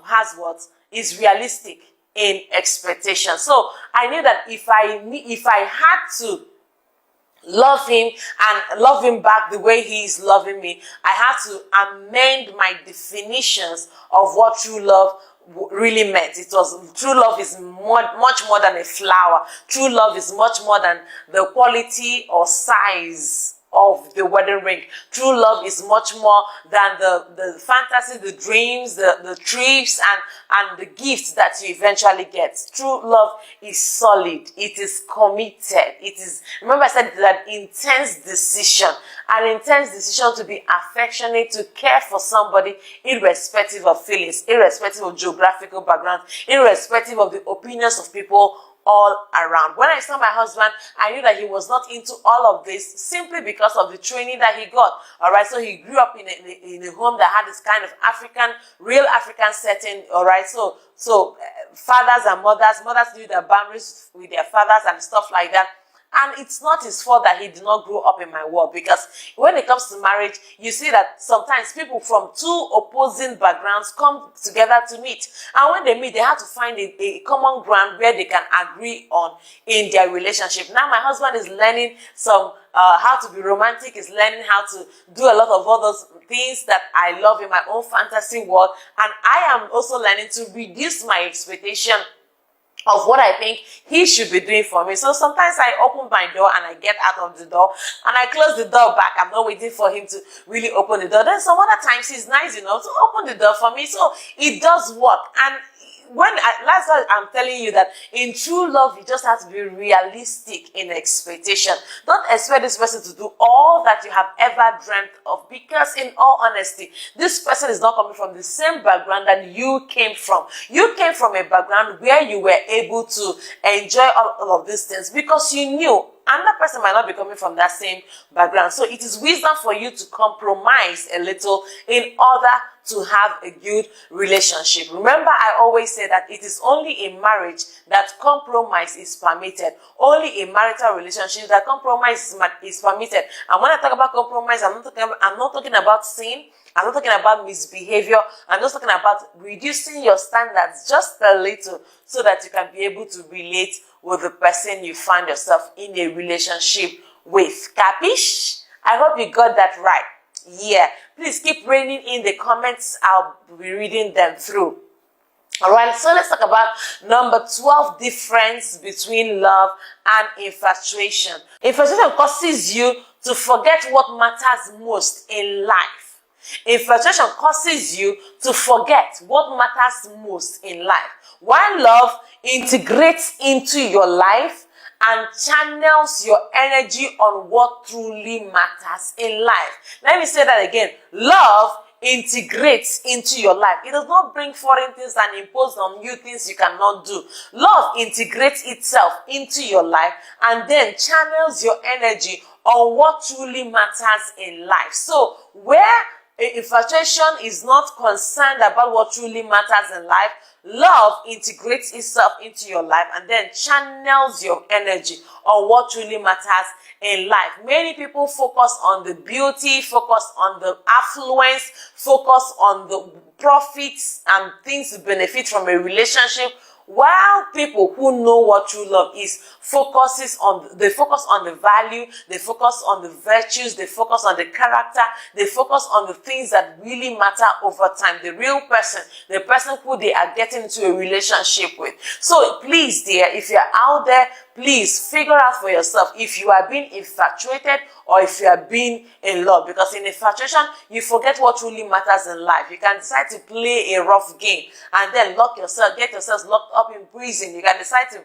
[SPEAKER 1] is realistic in expectation. So I knew that if I had to love him and love him back the way he is loving me, I have to amend my definitions of what true love really meant. True love is much more than a flower. True love is much more than the quality or size of the wedding ring. True love is much more than the fantasy, the dreams, the trips, and the gifts that you eventually get. True love is solid. It is committed. It is, remember I said that intense decision. An intense decision to be affectionate, to care for somebody, irrespective of feelings, irrespective of geographical background, irrespective of the opinions of people all around. When I saw my husband, I knew that he was not into all of this simply because of the training that he got. All right, so he grew up in a home that had this kind of real African setting. All right, so fathers and mothers knew their boundaries with their fathers and stuff like that. And it's not his fault that he did not grow up in my world, because when it comes to marriage, you see that sometimes people from two opposing backgrounds come together to meet. And when they meet, they have to find a common ground where they can agree on in their relationship. Now my husband is learning some how to be romantic, is learning how to do a lot of all those things that I love in my own fantasy world. And I am also learning to reduce my expectation of what I think he should be doing for me. So sometimes I open my door and I get out of the door and I close the door back. I'm not waiting for him to really open the door. Then some other times he's nice enough to open the door for me. So it does work. And that's why I'm telling you that in true love, you just have to be realistic in expectation. Don't expect this person to do all that you have ever dreamt of, because in all honesty, this person is not coming from the same background that you came from. You came from a background where you were able to enjoy all of these things because you knew another person might not be coming from that same background. So it is wisdom for you to compromise a little in order to have a good relationship. Remember, I always say that it is only in marriage that compromise is permitted. Only in marital relationships that compromise is permitted. And when I talk about compromise, I'm not talking about sin. I'm not talking about misbehavior. I'm just talking about reducing your standards just a little so that you can be able to relate with the person you find yourself in a relationship with. Capish? I hope you got that right. Yeah. Please keep raining in the comments. I'll be reading them through. Alright, so let's talk about number 12 difference between love and infatuation. Infatuation causes you to forget what matters most in life. Infatuation causes you to forget what matters most in life. While love integrates into your life and channels your energy on what truly matters in life. Let me say that again. Love integrates into your life. It does not bring foreign things and impose on you things you cannot do. Love integrates itself into your life and then channels your energy on what truly matters in life. So where infatuation is not concerned about what truly matters in life, love integrates itself into your life and then channels your energy on what truly matters in life. Many people focus on the beauty, focus on the affluence, focus on the profits and things to benefit from a relationship, while people who know what true love is focus on the value, they focus on the virtues, they focus on the character, they focus on the things that really matter over time. The real person, the person who they are getting into a relationship with. So please, dear, if you're out there, please figure out for yourself if you are being infatuated or if you are being in love. Because in infatuation, you forget what truly matters in life. You can decide to play a rough game and then get yourselves locked up in prison. You can decide to,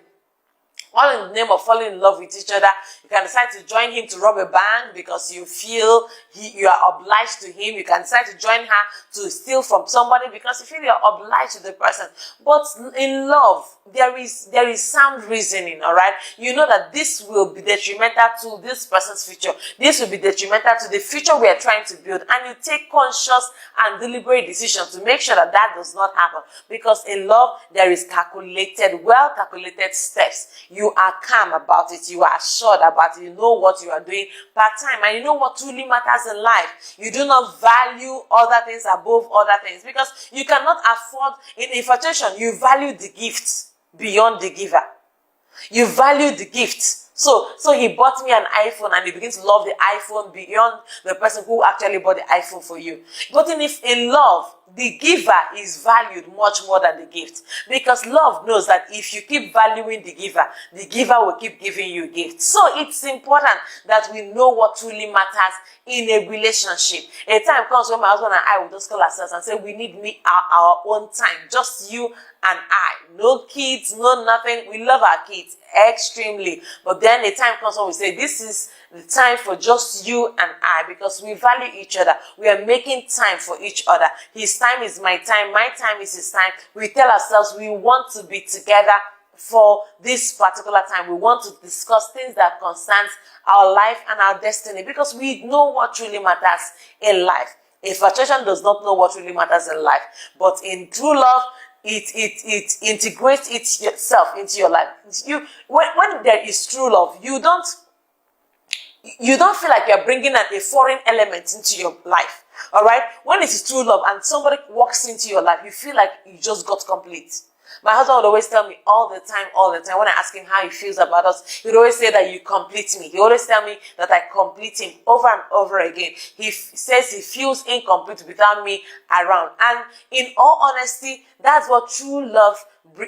[SPEAKER 1] all in the name of falling in love with each other, you can decide to join him to rob a bank because you feel you are obliged to him. You can decide to join her to steal from somebody because you feel you're obliged to the person. But in love, there is sound reasoning, all right? You know that this will be detrimental to this person's future. This will be detrimental to the future we are trying to build. And you take conscious and deliberate decisions to make sure that that does not happen. Because in love, there is well-calculated steps. You are calm about it. You are assured about it. You know what you are doing part time. And you know what truly matters in life. You do not value other things above other things. Because you cannot afford, in infatuation, you value the gift beyond the giver. You value the gift So he bought me an iPhone, and he begins to love the iPhone beyond the person who actually bought the iPhone for you. But if in love, the giver is valued much more than the gift. Because love knows that if you keep valuing the giver will keep giving you gifts. So it's important that we know what truly matters in a relationship. A time comes when my husband and I will just call ourselves and say, we need our own time. Just you and I. No kids, no nothing. We love our kids extremely. But then a time comes when we say, this is the time for just you and I, because we value each other. We are making time for each other. His time is my time is his time. We tell ourselves we want to be together for this particular time. We want to discuss things that concerns our life and our destiny, because we know what truly matters in life. Infatuation does not know what really matters in life, but in true love, it integrates itself into your life. When there is true love, you don't feel like you're bringing a foreign element into your life. All right? When it is true love and somebody walks into your life, you feel like you just got complete. My husband would always tell me all the time, when I ask him how he feels about us, he would always say that you complete me. He always tell me that I complete him over and over again. He says he feels incomplete without me around. And in all honesty, that's what true love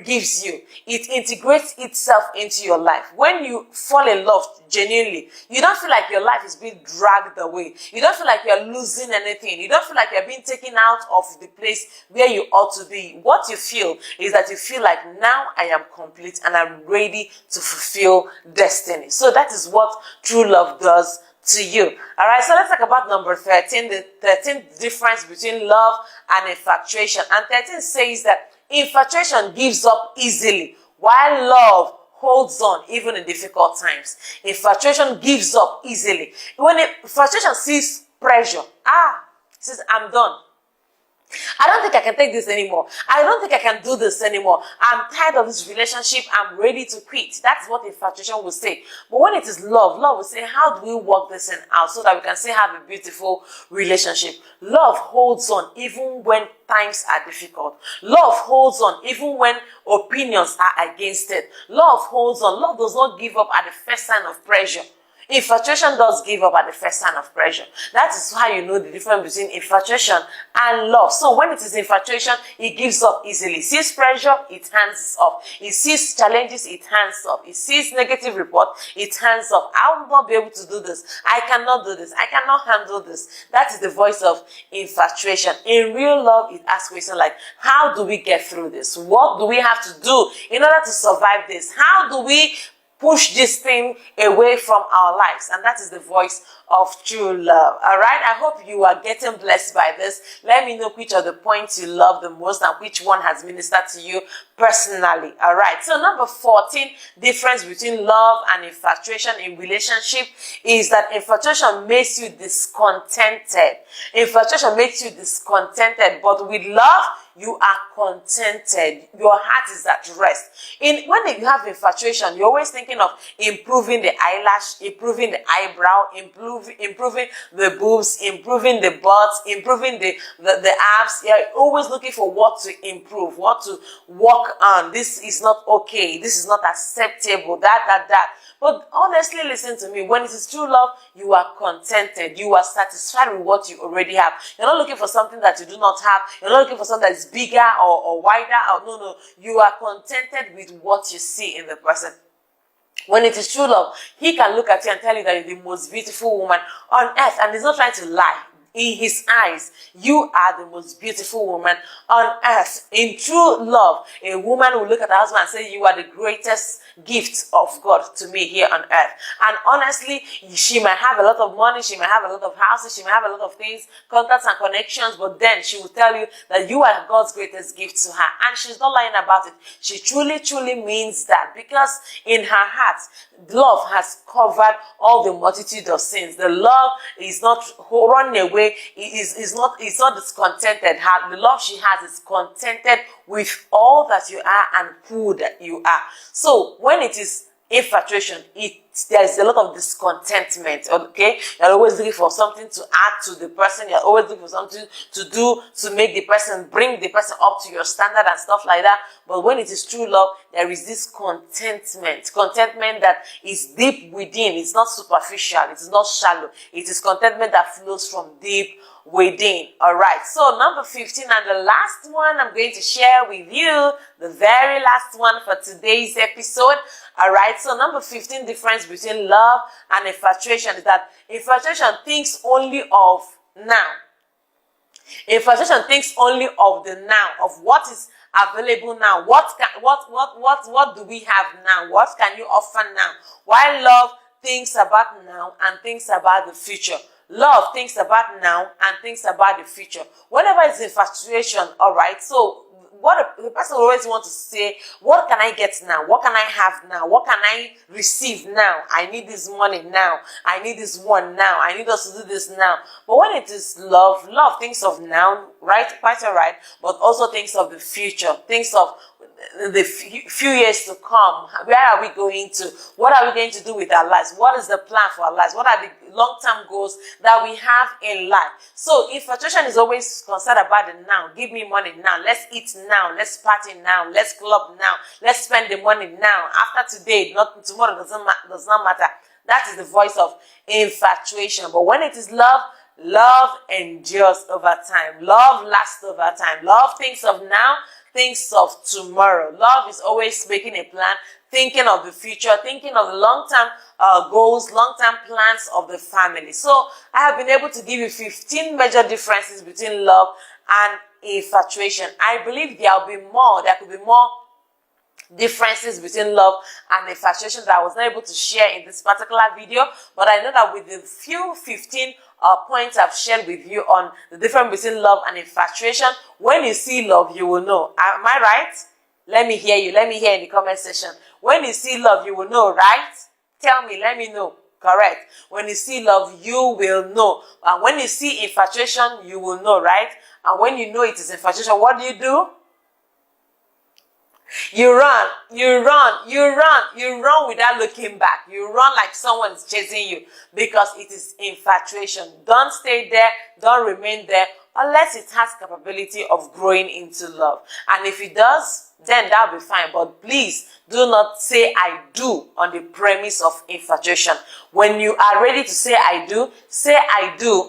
[SPEAKER 1] gives you. It integrates itself into your life. When you fall in love genuinely, you don't feel like your life is being dragged away. You don't feel like you're losing anything. You don't feel like you're being taken out of the place where you ought to be. What you feel is that you feel like, now I am complete and I'm ready to fulfill destiny. So that is what true love does to you. All right, so let's talk about number 13, the 13th difference between love and infatuation. And 13 says that infatuation gives up easily, while love holds on even in difficult times. Infatuation gives up easily. When infatuation sees pressure, says, I'm done. I don't think I can take this anymore. I don't think I can do this anymore. I'm tired of this relationship. I'm ready to quit. That's what infatuation will say. But when it is love, love will say, how do we work this thing out so that we can still have a beautiful relationship? Love holds on even when times are difficult. Love holds on even when opinions are against it. Love holds on. Love does not give up at the first sign of pressure. Infatuation does give up at the first sign of pressure. That is how you know the difference between infatuation and love. So when it is infatuation, it gives up easily. It sees pressure, it hands up. It sees challenges, it hands up. It sees negative report, it hands up. I will not be able to do this. I cannot do this. I cannot handle this. That is the voice of infatuation. In real love, it asks questions like, how do we get through this? What do we have to do in order to survive this? How do we push this thing away from our lives? And that is the voice of true love. All right, I hope you are getting blessed by this. Let me know which of the points you love the most and which one has ministered to you personally. All right, so number 14 difference between love and infatuation in relationship is that infatuation makes you discontented. Infatuation makes you discontented, but with love, you are contented. Your heart is at rest. When you have infatuation, you're always thinking of improving the eyelash, improving the eyebrow, improving the boobs, improving the butts, improving the abs. You're always looking for what to improve, what to work on. This is not okay. This is not acceptable. That. But honestly, listen to me. When it is true love, you are contented. You are satisfied with what you already have. You're not looking for something that you do not have. You're not looking for something that is bigger or wider. No. You are contented with what you see in the person. When it is true love, he can look at you and tell you that you're the most beautiful woman on earth, and he's not trying to lie. In his eyes, you are the most beautiful woman on earth. In true love, a woman will look at her husband and say, you are the greatest gift of God to me here on earth. And honestly, she might have a lot of money, she might have a lot of houses, she might have a lot of things, contacts and connections, but then she will tell you that you are God's greatest gift to her. And she's not lying about it. She truly means that, because in her heart, love has covered all the multitude of sins. The love is not running away. It's not discontented. The love she has is contented with all that you are and who that you are. So when it is infatuation, it there's a lot of discontentment, okay? You're always looking for something to add to the person. You're always looking for something to do to make the person, bring the person up to your standard and stuff like that. But when it is true love, there is this contentment that is deep within. It's not superficial. It is not shallow. It is contentment that flows from deep within. All right. So number 15 and the last one I'm going to share with you, the very last one for today's episode. All right. So number 15 difference between love and infatuation is that infatuation thinks only of now. Infatuation thinks only of the now, of what is available now. What do we have now? What can you offer now? While love thinks about now and thinks about the future. Love thinks about now and thinks about the future. Whenever it's infatuation, all right, so the person always wants to say, what can I get now? What can I have now? What can I receive now? I need this money now. I need this one now. I need us to do this now. But when it is love, love thinks of now, right? Quite all right, but also thinks of the future, thinks of the few years to come. Where are we going to? What are we going to do with our lives? What is the plan for our lives? What are the long-term goals that we have in life? So infatuation is always concerned about the now. Give me money now. Let's eat now. Let's party now. Let's club now. Let's spend the money now. After today, not tomorrow does not matter. That is the voice of infatuation. But when it is love, love endures over time. Love lasts over time. Love thinks of now, thinks of tomorrow. Love is always making a plan, thinking of the future, thinking of the long-term goals, long-term plans of the family. So I have been able to give you 15 major differences between love and infatuation. I believe there will be more. There could be more differences between love and infatuation that I was not able to share in this particular video, but I know that with the few 15 points I've shared with you on the difference between love and infatuation, when you see love, you will know. Am I right? Let me hear you. Let me hear in the comment section. When you see love, you will know, right? Tell me, let me know. Correct. When you see love, you will know. And when you see infatuation, you will know, right? And when you know it is infatuation, what do? You run, you run, you run, you run without looking back. You run like someone is chasing you because it is infatuation. Don't stay there, don't remain there unless it has capability of growing into love. And if it does, then that'll be fine. But please do not say I do on the premise of infatuation. When you are ready to say I do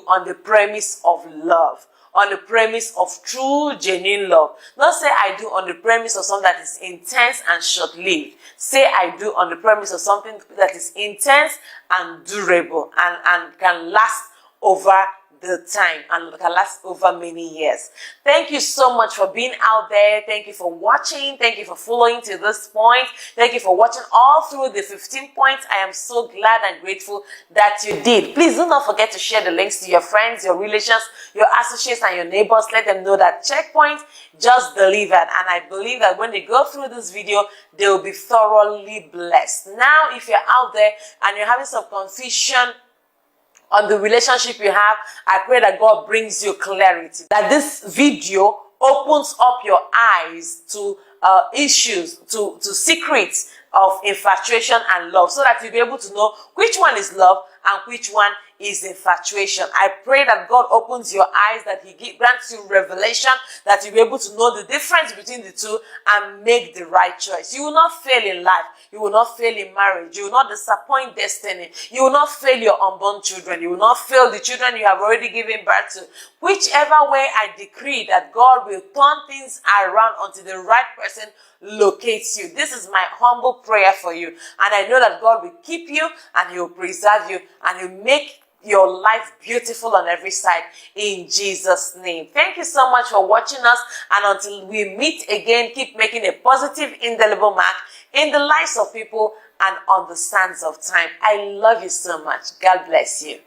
[SPEAKER 1] on the premise of love. On the premise of true, genuine love. Not say I do on the premise of something that is intense and short-lived. Say I do on the premise of something that is intense and durable and can last over the time and can last over many years. Thank you so much for being out there. Thank you for watching. Thank you for following to this point. Thank you for watching all through the 15 points. I am so glad and grateful that you did. Please do not forget to share the links to your friends, your relations, your associates, and your neighbors. Let them know that Checkpoint just delivered. And I believe that when they go through this video, they will be thoroughly blessed. Now, if you're out there and you're having some confusion on the relationship you have, I pray that God brings you clarity. That this video opens up your eyes to issues, to secrets of infatuation and love, so that you'll be able to know which one is love and which one is infatuation. I pray that God opens your eyes, that He grants you revelation, that you'll be able to know the difference between the two and make the right choice. You will not fail in life. You will not fail in marriage. You will not disappoint destiny. You will not fail your unborn children. You will not fail the children you have already given birth to. Whichever way, I decree that God will turn things around until the right person locates you. This is my humble prayer for you. And I know that God will keep you and He will preserve you and He will make your life beautiful on every side in Jesus' name. Thank you so much for watching us, and until we meet again, keep making a positive, indelible mark in the lives of people and on the sands of time. I love you so much. God bless you.